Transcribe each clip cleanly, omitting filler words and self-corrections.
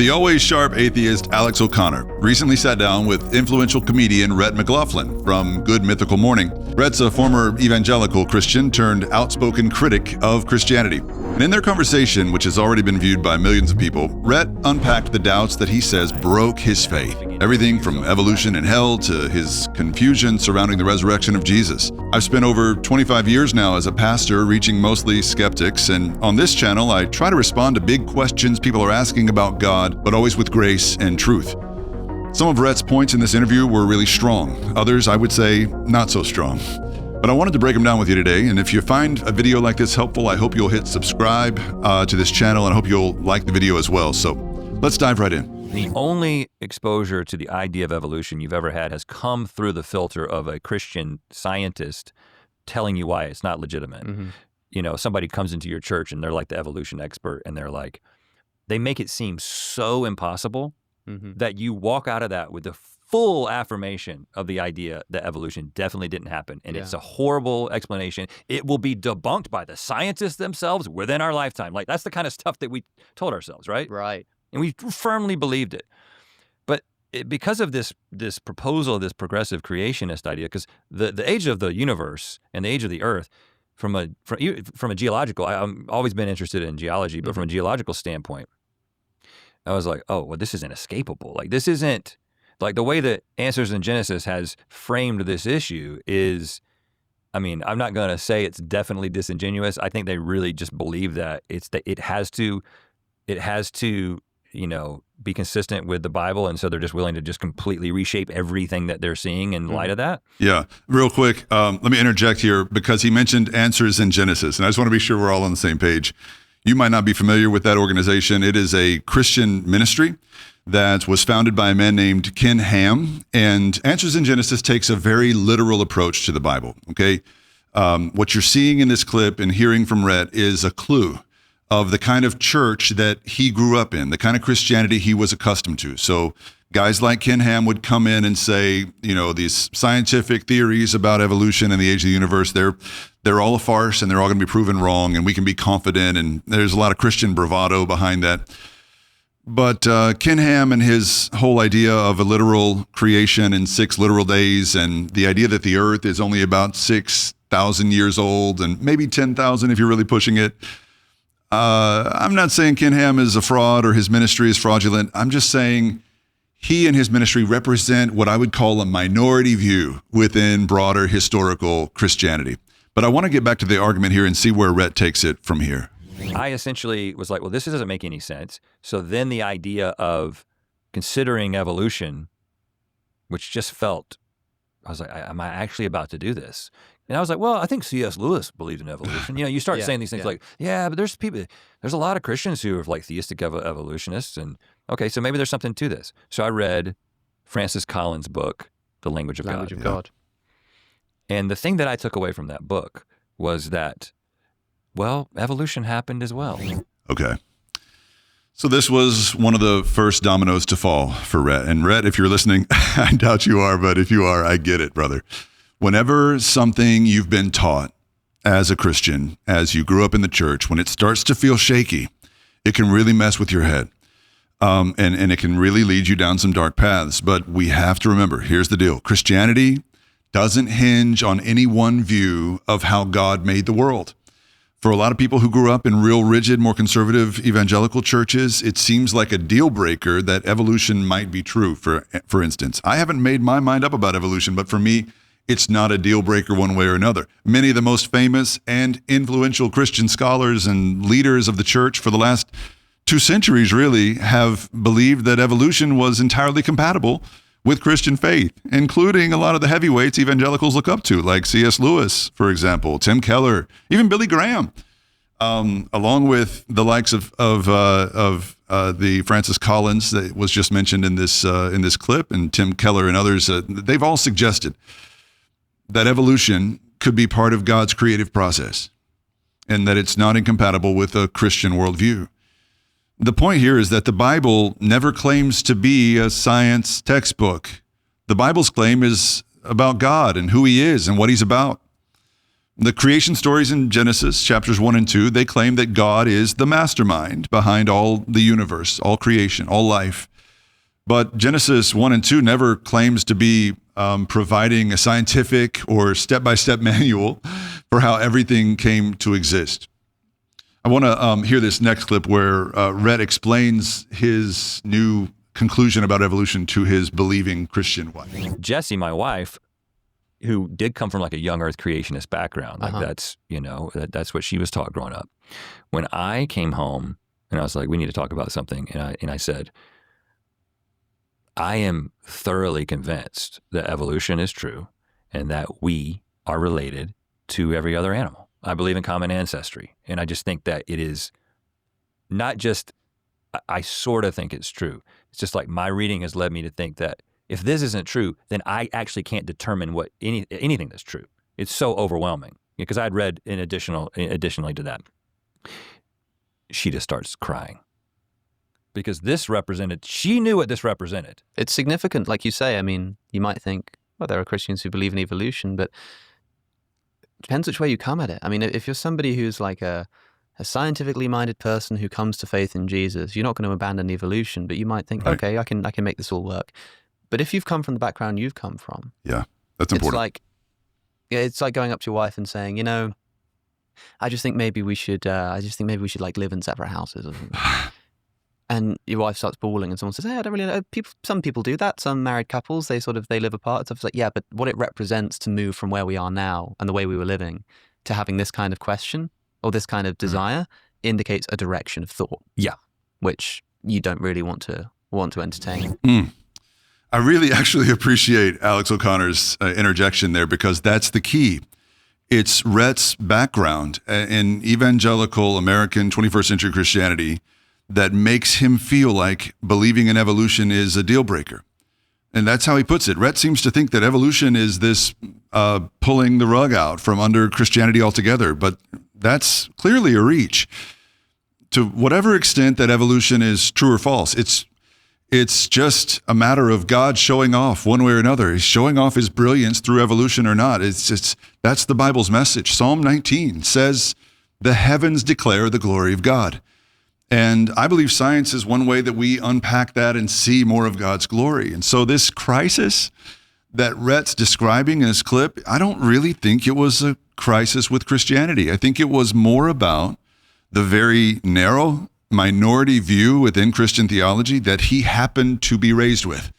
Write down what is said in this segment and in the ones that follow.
The always sharp atheist Alex O'Connor recently sat down with influential comedian Rhett McLaughlin from Good Mythical Morning. Rhett's a former evangelical Christian turned outspoken critic of Christianity. And in their conversation, which has already been viewed by millions of people, Rhett unpacked the doubts that he says broke his faith. Everything from evolution and hell to his confusion surrounding the resurrection of Jesus. I've spent over 25 years now as a pastor reaching mostly skeptics, and on this channel I try to respond to big questions people are asking about God, but always with grace and truth. Some of Rhett's points in this interview were really strong. Others, I would say, not so strong. But I wanted to break them down with you today, and if you find a video like this helpful, I hope you'll hit subscribe to this channel, and I hope you'll like the video as well. So let's dive right in. The only exposure to the idea of evolution you've ever had has come through the filter of a Christian scientist telling you why it's not legitimate. Mm-hmm. You know, somebody comes into your church and they're like the evolution expert, and they're like, they make it seem so impossible that you walk out of that with the full affirmation of the idea that evolution definitely didn't happen. And it's a horrible explanation. It will be debunked by the scientists themselves within our lifetime. Like, that's the kind of stuff that we told ourselves, right? Right. And we firmly believed it. But because of this proposal, this progressive creationist idea, because the age of the universe and the age of the earth, from a geological, I've always been interested in geology, but from a geological standpoint, I was like, oh, well, this is inescapable. Like, this isn't, like, the way that Answers in Genesis has framed this issue is, I mean, I'm not going to say it's definitely disingenuous. I think they really just believe that it has to, you know, be consistent with the Bible, and so they're just willing to just completely reshape everything that they're seeing in light of that. Yeah, real quick, let me interject here because he mentioned Answers in Genesis, and I just want to be sure we're all on the same page. You might not be familiar with that organization. It is a Christian ministry that was founded by a man named Ken Ham, and Answers in Genesis takes a very literal approach to the Bible, okay? What you're seeing in this clip and hearing from Rhett is a clue of the kind of church that he grew up in, the kind of Christianity he was accustomed to. So guys like Ken Ham would come in and say, you know, these scientific theories about evolution and the age of the universe, they're all a farce and they're all going to be proven wrong, and we can be confident, and there's a lot of Christian bravado behind that. But Ken Ham and his whole idea of a literal creation in 6 literal days, and the idea that the earth is only about 6,000 years old and maybe 10,000 if you're really pushing it. I'm not saying Ken Ham is a fraud or his ministry is fraudulent. I'm just saying he and his ministry represent what I would call a minority view within broader historical Christianity. But I want to get back to the argument here and see where Rhett takes it from here. I essentially was like, well, this doesn't make any sense. So then the idea of considering evolution, which just felt, I was like, am I actually about to do this? And I was like, well, I think C.S. Lewis believed in evolution. You know, you start saying these things like, but there's a lot of Christians who are like theistic evolutionists. And okay, so maybe there's something to this. So I read Francis Collins' book, The Language of God. Language of God. And the thing that I took away from that book was that, well, evolution happened as well. Okay. So this was one of the first dominoes to fall for Rhett. And Rhett, if you're listening, I doubt you are, but if you are, I get it, brother. Whenever something you've been taught as a Christian, as you grew up in the church, when it starts to feel shaky, it can really mess with your head. And it can really lead you down some dark paths. But we have to remember, here's the deal. Christianity doesn't hinge on any one view of how God made the world. For a lot of people who grew up in real rigid, more conservative evangelical churches, it seems like a deal breaker that evolution might be true, for instance. I haven't made my mind up about evolution, but for me, it's not a deal breaker one way or another. Many of the most famous and influential Christian scholars and leaders of the church for the last 2 centuries really have believed that evolution was entirely compatible with Christian faith, including a lot of the heavyweights evangelicals look up to, like C.S. Lewis, for example, Tim Keller, even Billy Graham, along with the likes of the Francis Collins that was just mentioned in this clip, and Tim Keller and others. They've all suggested that evolution could be part of God's creative process and that it's not incompatible with a Christian worldview. The point here is that the Bible never claims to be a science textbook. The Bible's claim is about God and who he is and what he's about. The creation stories in Genesis, chapters 1 and 2, they claim that God is the mastermind behind all the universe, all creation, all life. But Genesis 1 and 2 never claims to be providing a scientific or step-by-step manual for how everything came to exist. I want to hear this next clip where Rhett explains his new conclusion about evolution to his believing Christian wife. Jessie, my wife, who did come from like a young earth creationist background, like that's, you know, that's what she was taught growing up. When I came home and I was like, we need to talk about something. And I said, I am thoroughly convinced that evolution is true and that we are related to every other animal. I believe in common ancestry. And I just think that it is not just, I sort of think it's true. It's just like my reading has led me to think that if this isn't true, then I actually can't determine what anything that's true. It's so overwhelming because I'd read additionally to that. She just starts crying because this represented, she knew what this represented. It's significant, like you say. I mean, you might think, well, there are Christians who believe in evolution, but it depends which way you come at it. I mean, if you're somebody who's like a scientifically minded person who comes to faith in Jesus, you're not going to abandon evolution, but you might think, right, okay, I can make this all work. But if you've come from the background you've come from, yeah, that's important. It's like going up to your wife and saying, you know, I just think maybe we should like live in separate houses or something. And your wife starts bawling, and someone says, "Hey, I don't really know. Some people do that. Some married couples, they live apart." So it's like, yeah, but what it represents to move from where we are now and the way we were living to having this kind of question or this kind of desire indicates a direction of thought. Yeah, which you don't really want to entertain. I really actually appreciate Alex O'Connor's interjection there because that's the key. It's Rhett's background in evangelical American 21st century Christianity that makes him feel like believing in evolution is a deal breaker. And that's how he puts it. Rhett seems to think that evolution is this pulling the rug out from under Christianity altogether, but that's clearly a reach. To whatever extent that evolution is true or false, it's just a matter of God showing off one way or another. He's showing off his brilliance through evolution or not. That's the Bible's message. Psalm 19 says, the heavens declare the glory of God. And I believe science is one way that we unpack that and see more of God's glory. And so this crisis that Rhett's describing in his clip, I don't really think it was a crisis with Christianity. I think it was more about the very narrow minority view within Christian theology that he happened to be raised with.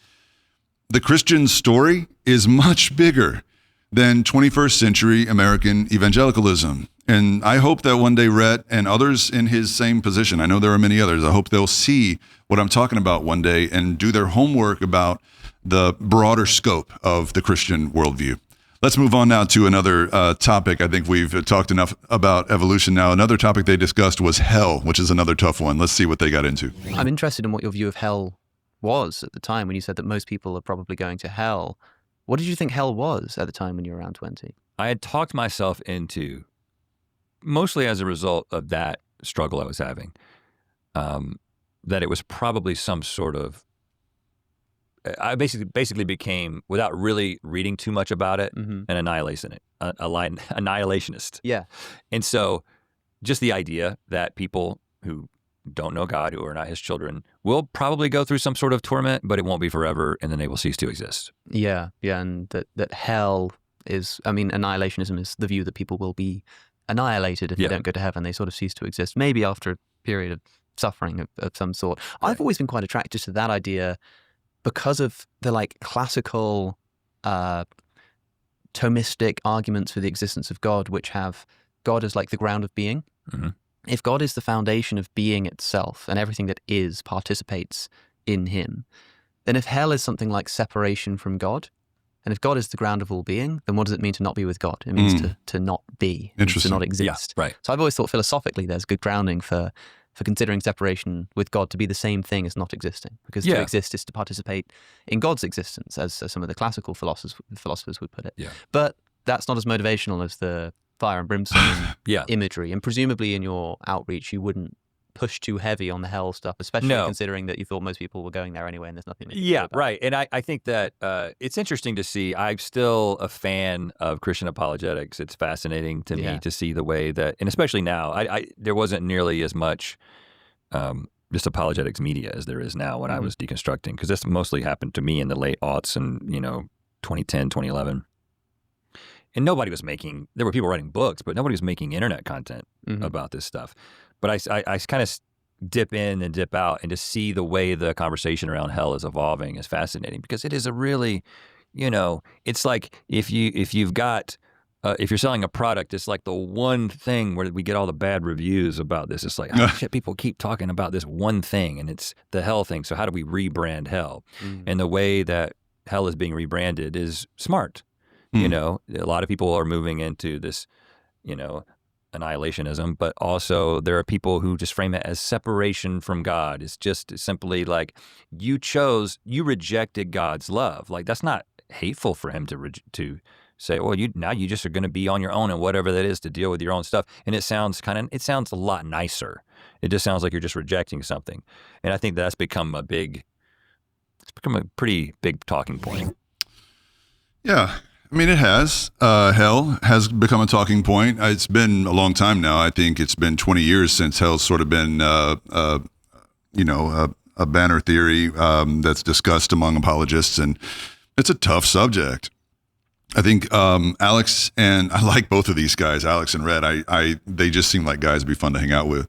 The Christian story is much bigger than 21st century American evangelicalism. And I hope that one day Rhett and others in his same position, I know there are many others, I hope they'll see what I'm talking about one day and do their homework about the broader scope of the Christian worldview. Let's move on now to another topic. I think we've talked enough about evolution now. Another topic they discussed was hell, which is another tough one. Let's see what they got into. I'm interested in what your view of hell was at the time when you said that most people are probably going to hell. What did you think hell was at the time when you were around 20? I had talked myself into, mostly as a result of that struggle I was having, that it was probably some sort of, I basically became, without really reading too much about it, an annihilationist. Yeah. And so just the idea that people who don't know God, who are not his children, will probably go through some sort of torment, but it won't be forever, and then they will cease to exist. Yeah, and that hell is, I mean, annihilationism is the view that people will be annihilated if they don't go to heaven. They sort of cease to exist, maybe after a period of suffering of some sort. Right. I've always been quite attracted to that idea because of the like classical Thomistic arguments for the existence of God, which have God as like the ground of being. Mm-hmm. If God is the foundation of being itself and everything that is participates in him, then if hell is something like separation from God, and if God is the ground of all being, then what does it mean to not be with God? It means to not be, to not exist. Yeah, right. So I've always thought philosophically there's good grounding for considering separation with God to be the same thing as not existing. Because to exist is to participate in God's existence, as some of the classical philosophers would put it. Yeah. But that's not as motivational as the fire and brimstone imagery. And presumably in your outreach, you wouldn't push too heavy on the hell stuff, especially No. considering that you thought most people were going there anyway, and there's nothing. They could do Yeah, about it. right. And I think that it's interesting to see. I'm still a fan of Christian apologetics. It's fascinating to me to see the way that, and especially now, there wasn't nearly as much just apologetics media as there is now when I was deconstructing, because this mostly happened to me in the late aughts and 2010, 2011. And nobody was making, there were people writing books, but nobody was making internet content about this stuff. But I kind of dip in and dip out, and to see the way the conversation around hell is evolving is fascinating, because it is a really, it's like if you've got, if you're selling a product, it's like the one thing where we get all the bad reviews about this. It's like, oh shit, people keep talking about this one thing, and it's the hell thing. So how do we rebrand hell? And the way that hell is being rebranded is smart. A lot of people are moving into this, annihilationism, but also there are people who just frame it as separation from God. It's just simply like you rejected God's love. Like, that's not hateful for him to say, well, now you just are going to be on your own and whatever that is to deal with your own stuff. And it sounds a lot nicer. It just sounds like you're just rejecting something. And I think that's become a pretty big talking point. Yeah. I mean, it has. Hell has become a talking point. It's been a long time now. I think it's been 20 years since hell's sort of been, a banner theory that's discussed among apologists, and it's a tough subject. I think Alex, and I like both of these guys, Alex and Rhett. They just seem like guys to be fun to hang out with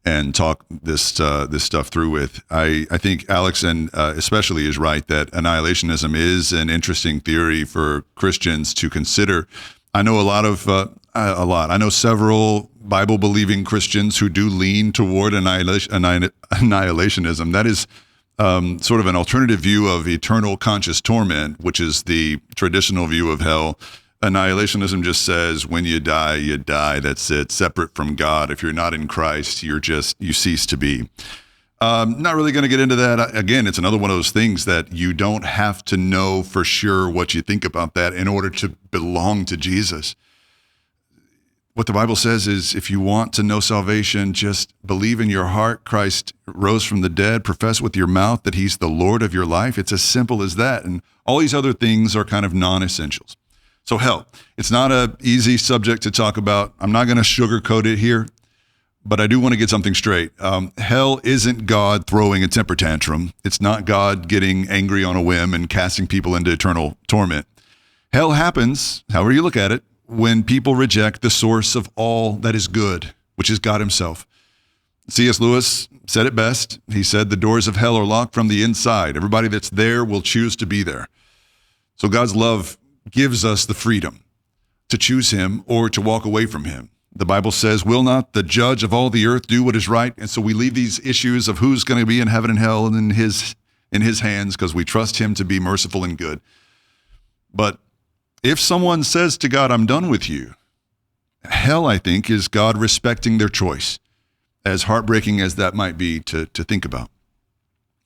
and talk this stuff through with. I think Alex, and especially, is right that annihilationism is an interesting theory for Christians to consider. I know I know several Bible-believing Christians who do lean toward annihilationism. That is sort of an alternative view of eternal conscious torment, which is the traditional view of hell. Annihilationism just says when you die, you die. That's it. Separate from God. If you're not in Christ, you cease to be. Not really going to get into that. Again, it's another one of those things that you don't have to know for sure what you think about that in order to belong to Jesus. What the Bible says is, if you want to know salvation, just believe in your heart Christ rose from the dead, profess with your mouth that he's the Lord of your life. It's as simple as that. And all these other things are kind of non-essentials. So hell, it's not an easy subject to talk about. I'm not going to sugarcoat it here, but I do want to get something straight. Hell isn't God throwing a temper tantrum. It's not God getting angry on a whim and casting people into eternal torment. Hell happens, however you look at it, when people reject the source of all that is good, which is God himself. C.S. Lewis said it best. He said, the doors of hell are locked from the inside. Everybody that's there will choose to be there. So God's love gives us the freedom to choose him or to walk away from him. The Bible says, will not the judge of all the earth do what is right? And so we leave these issues of who's going to be in heaven and hell in his hands, because we trust him to be merciful and good. But if someone says to God, I'm done with you, hell, I think, is God respecting their choice, as heartbreaking as that might be to think about.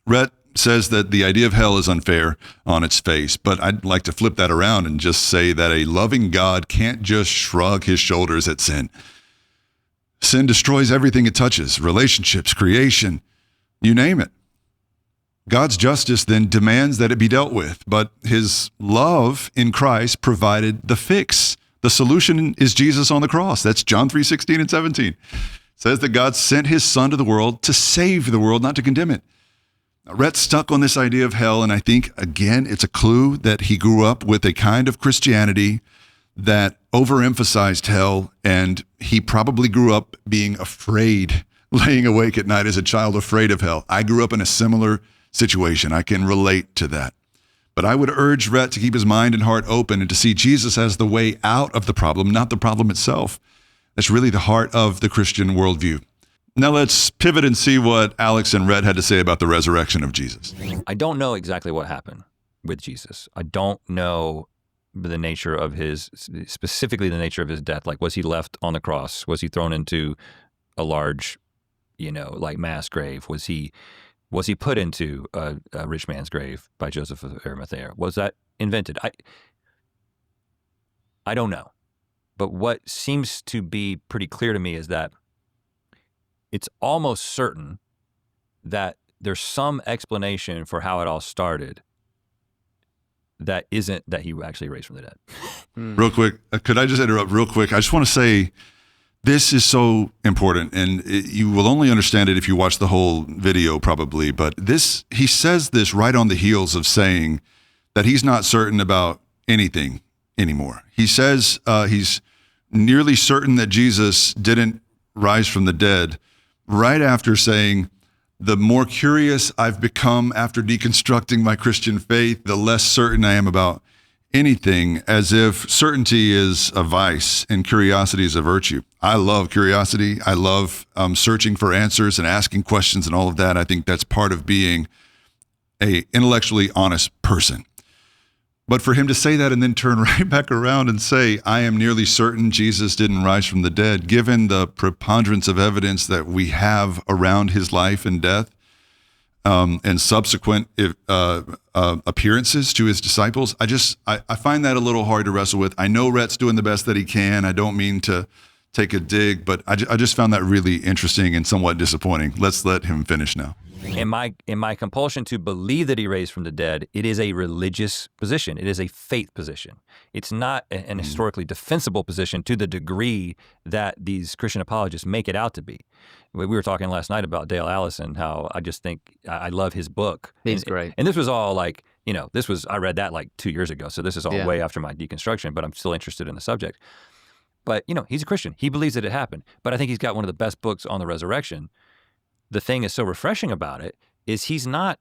Rhett says that the idea of hell is unfair on its face, but I'd like to flip that around and just say that a loving God can't just shrug his shoulders at sin. Sin destroys everything it touches, relationships, creation, you name it. God's justice then demands that it be dealt with, but his love in Christ provided the fix. The solution is Jesus on the cross. That's John 3:16 and 17. It says that God sent his son to the world to save the world, not to condemn it. Rhett's stuck on this idea of hell, and I think, again, it's a clue that he grew up with a kind of Christianity that overemphasized hell, and he probably grew up being afraid, laying awake at night as a child, afraid of hell. I grew up in a similar situation. I can relate to that. But I would urge Rhett to keep his mind and heart open and to see Jesus as the way out of the problem, not the problem itself. That's really the heart of the Christian worldview. Now let's pivot and see what Alex and Rhett had to say about the resurrection of Jesus. I don't know exactly what happened with Jesus. I don't know the nature of specifically the nature of his death. Like, was he left on the cross? Was he thrown into a large, mass grave? Was he put into a rich man's grave by Joseph of Arimathea? Was that invented? I don't know. But what seems to be pretty clear to me is that it's almost certain that there's some explanation for how it all started that isn't that he actually raised from the dead. Real quick, could I just interrupt real quick? I just want to say this is so important, and you will only understand it if you watch the whole video probably, but he says this right on the heels of saying that he's not certain about anything anymore. He says he's nearly certain that Jesus didn't rise from the dead right after saying, the more curious I've become after deconstructing my Christian faith, the less certain I am about anything, as if certainty is a vice and curiosity is a virtue. I love curiosity. I love searching for answers and asking questions and all of that. I think that's part of being a intellectually honest person. But for him to say that and then turn right back around and say, I am nearly certain Jesus didn't rise from the dead, given the preponderance of evidence that we have around his life and death, and subsequent appearances to his disciples, I find that a little hard to wrestle with. I know Rhett's doing the best that he can. I don't mean to take a dig, but I just found that really interesting and somewhat disappointing. Let's let him finish now. In my compulsion to believe that he raised from the dead, it is a religious position. It is a faith position. It's not an historically defensible position to the degree that these Christian apologists make it out to be. We were talking last night about Dale Allison, how I just think I love his book. He's great. And this was all like, I read that like 2 years ago. So this is all way after my deconstruction, but I'm still interested in the subject. But, he's a Christian. He believes that it happened. But I think he's got one of the best books on the resurrection. The thing is so refreshing about it is he's not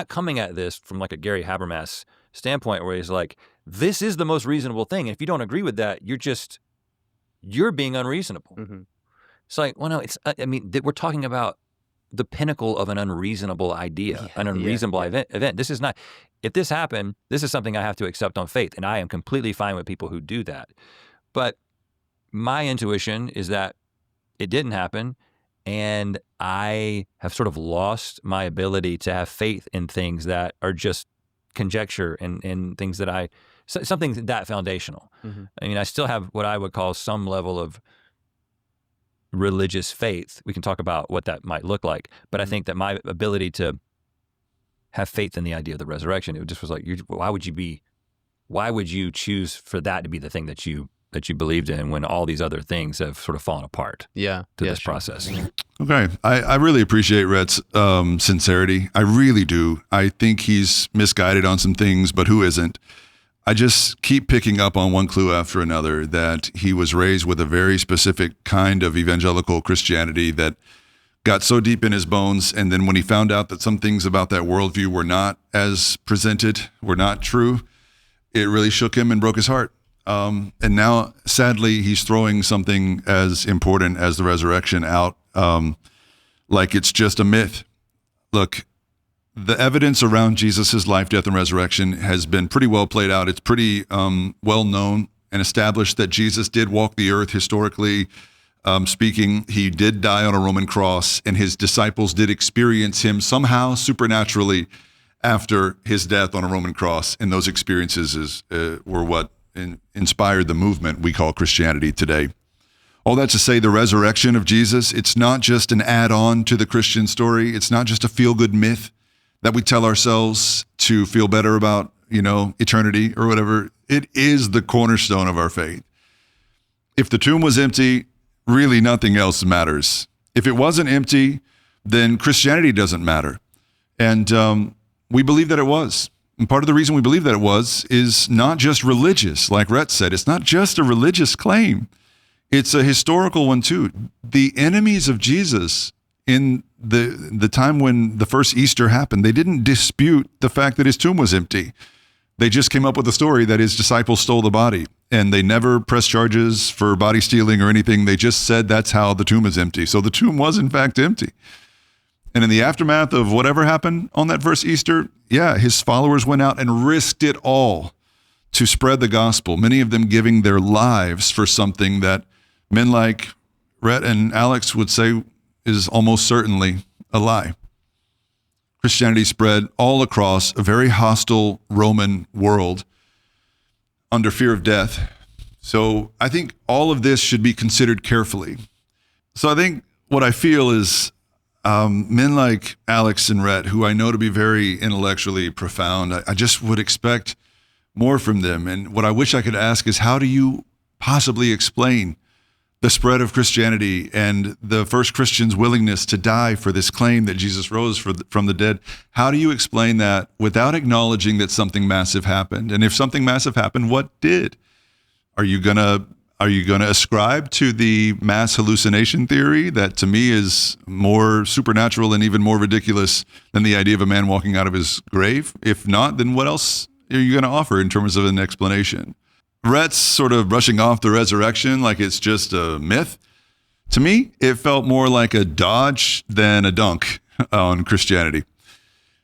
coming at this from like a Gary Habermas standpoint where he's like, this is the most reasonable thing. And if you don't agree with that, you're being unreasonable. Mm-hmm. It's like, well, no, we're talking about the pinnacle of an unreasonable idea, an unreasonable event. This is not, if this happened, this is something I have to accept on faith. And I am completely fine with people who do that. But my intuition is that it didn't happen. And I have sort of lost my ability to have faith in things that are just conjecture and things that something that foundational. Mm-hmm. I mean, I still have what I would call some level of religious faith. We can talk about what that might look like. But I think that my ability to have faith in the idea of the resurrection, it just was like, why would you choose for that to be the thing that you believed in when all these other things have sort of fallen apart through this process. Okay. I really appreciate Rhett's sincerity. I really do. I think he's misguided on some things, but who isn't? I just keep picking up on one clue after another that he was raised with a very specific kind of evangelical Christianity that got so deep in his bones. And then when he found out that some things about that worldview were not as presented, were not true, it really shook him and broke his heart. And now, sadly, he's throwing something as important as the resurrection out, like it's just a myth. Look, the evidence around Jesus' life, death, and resurrection has been pretty well played out. It's pretty well known and established that Jesus did walk the earth historically speaking. He did die on a Roman cross, and his disciples did experience him somehow supernaturally after his death on a Roman cross. And those experiences were what inspired the movement we call Christianity today. All that to say, the resurrection of Jesus, it's not just an add-on to the Christian story. It's not just a feel-good myth that we tell ourselves to feel better about, eternity or whatever. It is the cornerstone of our faith. If the tomb was empty, really nothing else matters. If it wasn't empty, then Christianity doesn't matter. And we believe that it was. And part of the reason we believe that it was is not just religious, like Rhett said. It's not just a religious claim. It's a historical one too. The enemies of Jesus in the time when the first Easter happened, they didn't dispute the fact that his tomb was empty. They just came up with the story that his disciples stole the body, and they never pressed charges for body stealing or anything. They just said that's how the tomb is empty. So the tomb was in fact empty. And in the aftermath of whatever happened on that first Easter, his followers went out and risked it all to spread the gospel, many of them giving their lives for something that men like Rhett and Alex would say is almost certainly a lie. Christianity spread all across a very hostile Roman world under fear of death. So I think all of this should be considered carefully. So I think what I feel is men like Alex and Rhett, who I know to be very intellectually profound, I just would expect more from them. And what I wish I could ask is, how do you possibly explain the spread of Christianity and the first Christians' willingness to die for this claim that Jesus rose from the dead? How do you explain that without acknowledging that something massive happened? And if something massive happened, what did? Are you gonna ascribe to the mass hallucination theory that to me is more supernatural and even more ridiculous than the idea of a man walking out of his grave? If not, then what else are you going to offer in terms of an explanation? Rhett's sort of brushing off the resurrection like it's just a myth. To me, it felt more like a dodge than a dunk on Christianity.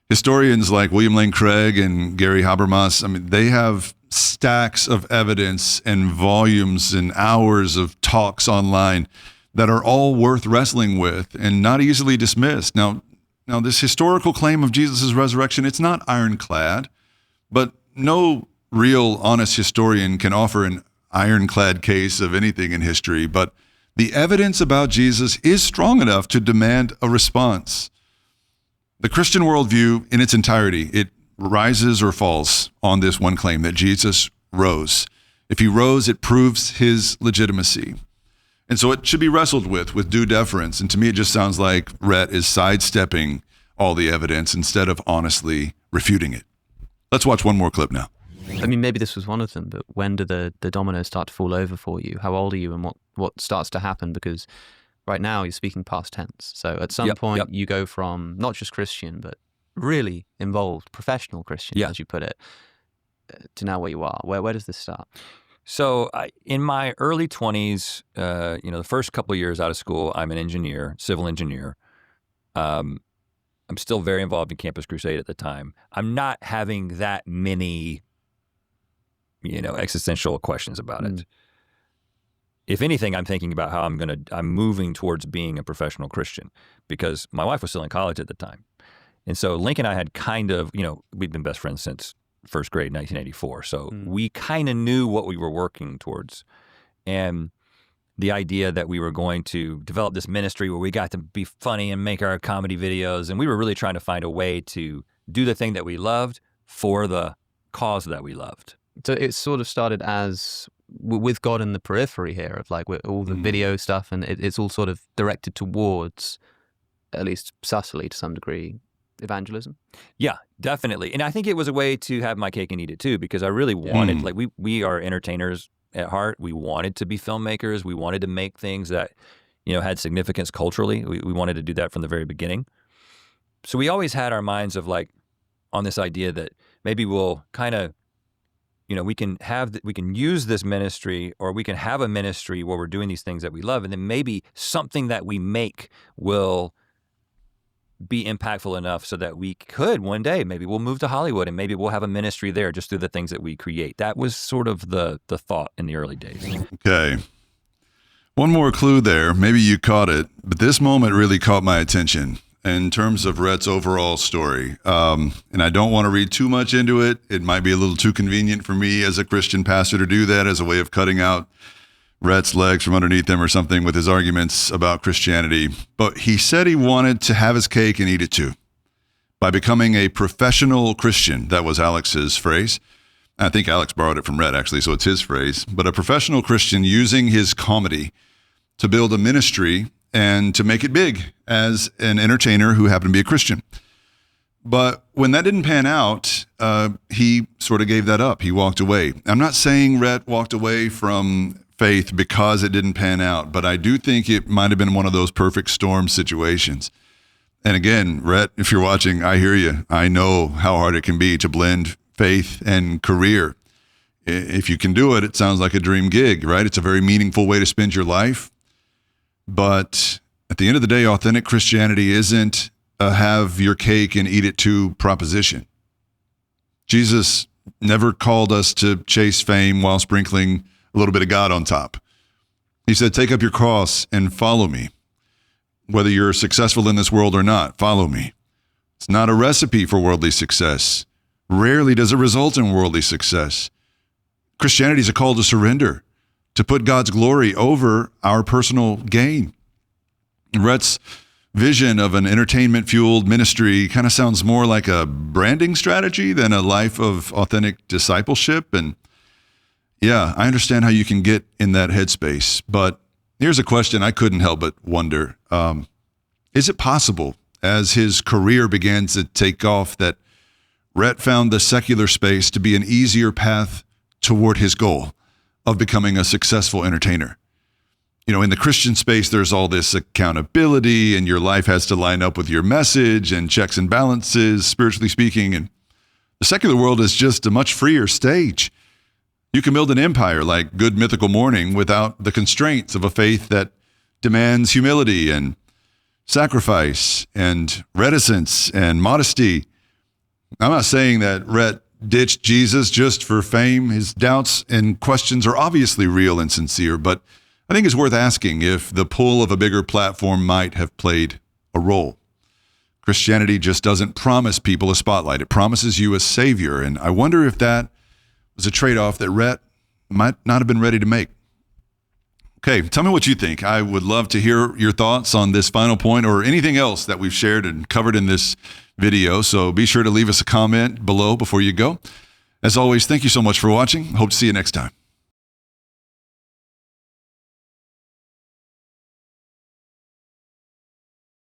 Historians like William Lane Craig and Gary Habermas, they have stacks of evidence and volumes and hours of talks online that are all worth wrestling with and not easily dismissed. Now this historical claim of Jesus' resurrection, it's not ironclad, but no real honest historian can offer an ironclad case of anything in history. But the evidence about Jesus is strong enough to demand a response. The Christian worldview in its entirety, it rises or falls on this one claim that Jesus rose. If he rose, it proves his legitimacy. And so it should be wrestled with due deference. And to me, it just sounds like Rhett is sidestepping all the evidence instead of honestly refuting it. Let's watch one more clip now. I mean, maybe this was one of them, but when do the dominoes start to fall over for you? How old are you, and what starts to happen? Because right now you're speaking past tense. So at some point you go from not just Christian, but really involved professional Christian, as you put it, to now where you are. Where does this start? So in my early 20s, the first couple of years out of school, I'm an engineer, civil engineer. I'm still very involved in Campus Crusade at the time. I'm not having that many, existential questions about it. If anything, I'm thinking about how I'm moving towards being a professional Christian, because my wife was still in college at the time. And so Link and I had kind of, we've been best friends since first grade, 1984. So we kind of knew what we were working towards. And the idea that we were going to develop this ministry where we got to be funny and make our comedy videos. And we were really trying to find a way to do the thing that we loved for the cause that we loved. So it sort of started as with God in the periphery here, of like with all the video stuff, and it's all sort of directed towards, at least subtly to some degree, evangelism. Yeah, definitely. And I think it was a way to have my cake and eat it too, because I really wanted, like we are entertainers at heart. We wanted to be filmmakers. We wanted to make things that, had significance culturally. We wanted to do that from the very beginning. So we always had our minds of like on this idea that maybe we'll kind of, we can use this ministry, or we can have a ministry where we're doing these things that we love, and then maybe something that we make will be impactful enough so that we could one day, maybe we'll move to Hollywood and maybe we'll have a ministry there just through the things that we create. That was sort of the thought in the early days. Okay. One more clue there. Maybe you caught it, but this moment really caught my attention in terms of Rhett's overall story. And I don't want to read too much into it. It might be a little too convenient for me as a Christian pastor to do that as a way of cutting out Rhett's legs from underneath him or something with his arguments about Christianity. But he said he wanted to have his cake and eat it too by becoming a professional Christian. That was Alex's phrase. I think Alex borrowed it from Rhett, actually, so it's his phrase. But a professional Christian using his comedy to build a ministry and to make it big as an entertainer who happened to be a Christian. But when that didn't pan out, he sort of gave that up. He walked away. I'm not saying Rhett walked away from faith because it didn't pan out, but I do think it might have been one of those perfect storm situations. And again, Rhett, if you're watching, I hear you. I know how hard it can be to blend faith and career. If you can do it, it sounds like a dream gig, right? It's a very meaningful way to spend your life. But at the end of the day, authentic Christianity isn't a have your cake and eat it too proposition. Jesus never called us to chase fame while sprinkling a little bit of God on top. He said, take up your cross and follow me. Whether you're successful in this world or not, follow me. It's not a recipe for worldly success. Rarely does it result in worldly success. Christianity is a call to surrender, to put God's glory over our personal gain. Rhett's vision of an entertainment-fueled ministry kind of sounds more like a branding strategy than a life of authentic discipleship. And yeah, I understand how you can get in that headspace. But here's a question I couldn't help but wonder. Is it possible, as his career began to take off, that Rhett found the secular space to be an easier path toward his goal of becoming a successful entertainer? You know, in the Christian space, there's all this accountability, and your life has to line up with your message and checks and balances, spiritually speaking. And the secular world is just a much freer stage. You can build an empire like Good Mythical Morning without the constraints of a faith that demands humility and sacrifice and reticence and modesty. I'm not saying that Rhett ditched Jesus just for fame. His doubts and questions are obviously real and sincere, but I think it's worth asking if the pull of a bigger platform might have played a role. Christianity just doesn't promise people a spotlight. It promises you a savior, and I wonder if that was a trade-off that Rhett might not have been ready to make. Okay, tell me what you think. I would love to hear your thoughts on this final point or anything else that we've shared and covered in this video, so be sure to leave us a comment below before you go. As always, thank you so much for watching. Hope to see you next time.